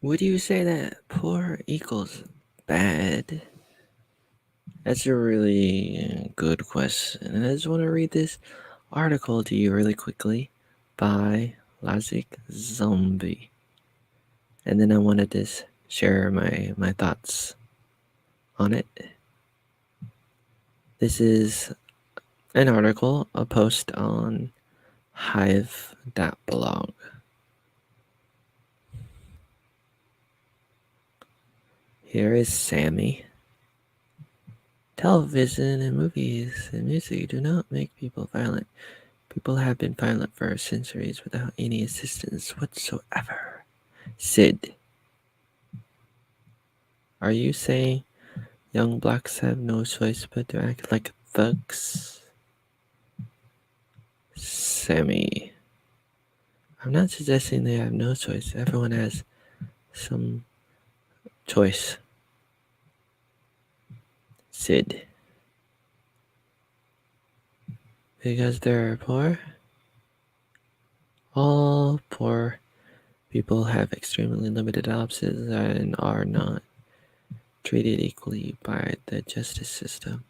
Would you say that poor equals bad? That's a really good question. And I just want to read this article to you really quickly by Logic Zombie. And then I wanted to share my thoughts on it. This is an article, a post on Hive.blog. Here is Sammy. Television and movies and music do not make people violent. People have been violent for centuries without any assistance whatsoever. Sid, are you saying young blacks have no choice but to act like thugs? Sammy, I'm not suggesting they have no choice. Everyone has some choice. Sid, because they're poor? All poor people have extremely limited options and are not treated equally by the justice system.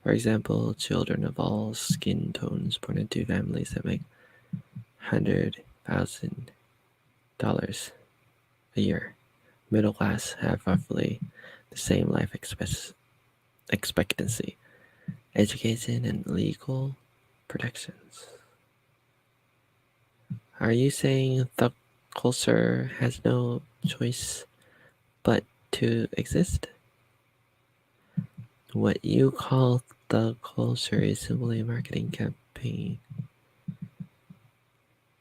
For example, children of all skin tones born into families that make $100,000 a year, middle class, have roughly the same life expectancy, education, and legal protections. Are you saying the culture has no choice but to exist? What you call the culture is simply a marketing campaign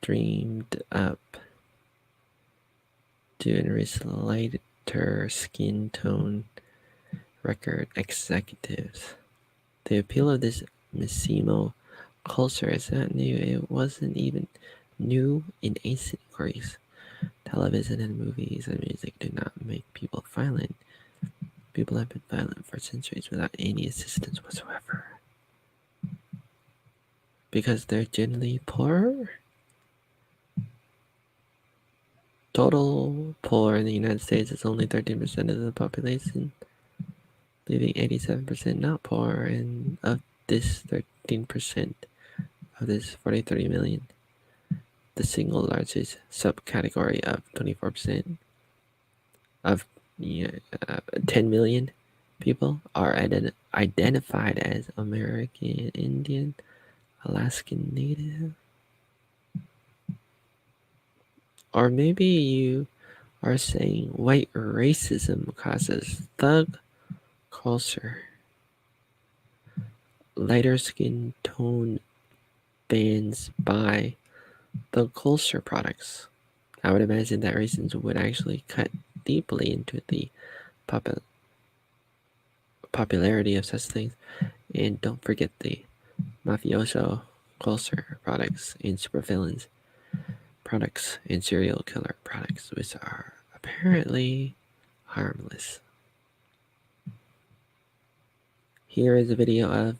dreamed up to enrich lighter skin tone record executives. The appeal of this Missimo culture is not new. It wasn't even new in ancient Greece. Television and movies and music do not make people violent. People have been violent for centuries without any assistance whatsoever. Because they're generally poor? Total poor in the United States is only 13% of the population, leaving 87% not poor, and of this 13% of this 43 million, the single largest subcategory of 24% of 10 million people are identified as American Indian, Alaskan Native. Or maybe you are saying white racism causes thug culture. Lighter skin tone bands buy the culture products. I would imagine that racism would actually cut deeply into the pop- popularity of such things. And don't forget the mafioso culture products and supervillains products and serial killer products, which are apparently harmless. Here is a video of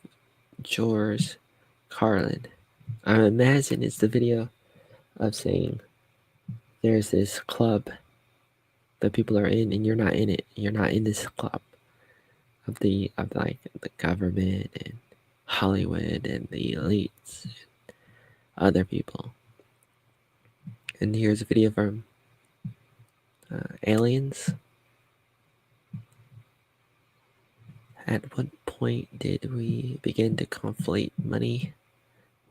George Carlin. I imagine it's the video of saying there's this club that people are in and you're not in it. You're not in this club of like the government and Hollywood and the elites and other people. And here's a video from Aliens. At what point did we begin to conflate money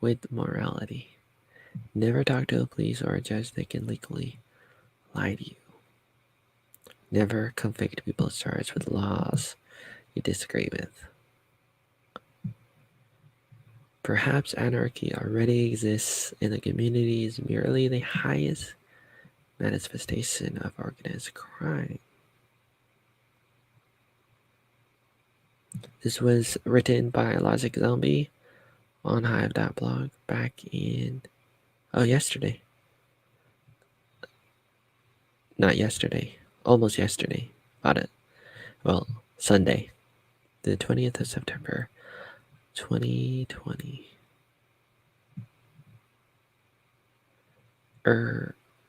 with morality? Never talk to a police or a judge that can legally lie to you. Never convict people charged with laws you disagree with. Perhaps anarchy already exists in the community is merely the highest manifestation of organized crime. This was written by Logic Zombie on Hive.blog back in yesterday. Not yesterday. Almost yesterday. About it. Well, Sunday. The 20th of September 2020.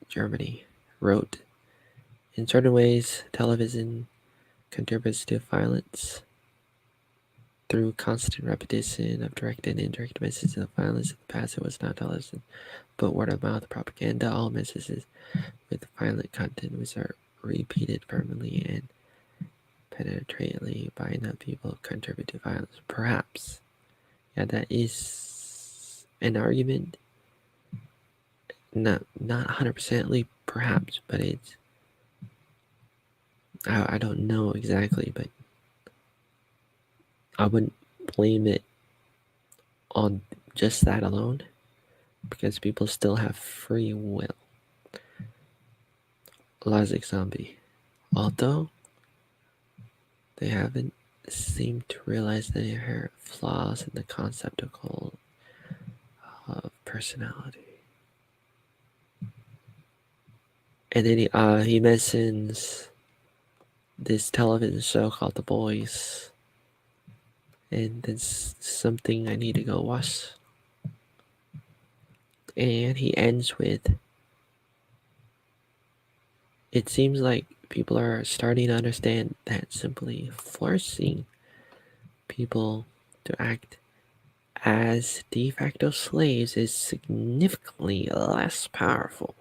Germany wrote In certain ways, television contributes to violence through constant repetition of direct and indirect messages of violence. In the past, it was not television, but word of mouth propaganda. All messages with violent content which are repeated permanently and penetratedly by enough people contribute to violence. Perhaps. Yeah, that is an argument. Not 100%ly perhaps, but it's I don't know exactly, but I wouldn't blame it on just that alone because people still have free will. Logic Zombie. Although they haven't seemed to realize the inherent flaws in the concept of personality. And then he mentions this television show called The Boys, and that's something I need to go watch. And he ends with, it seems like people are starting to understand that simply forcing people to act as de facto slaves is significantly less powerful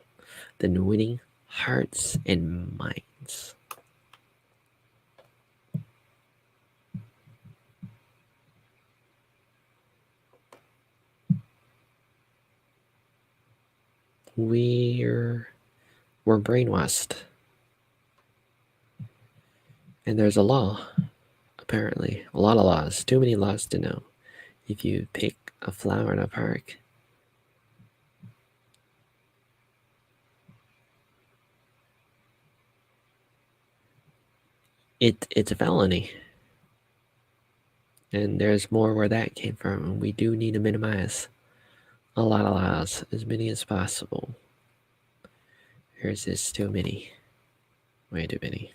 than winning hearts and minds. We're we're brainwashed. And there's a law, apparently. A lot of laws. Too many laws to know. If you pick a flower in a park, it's a felony. And there's more where that came from. And we do need to minimize a lot of laws, as many as possible. There's just too many. Way too many.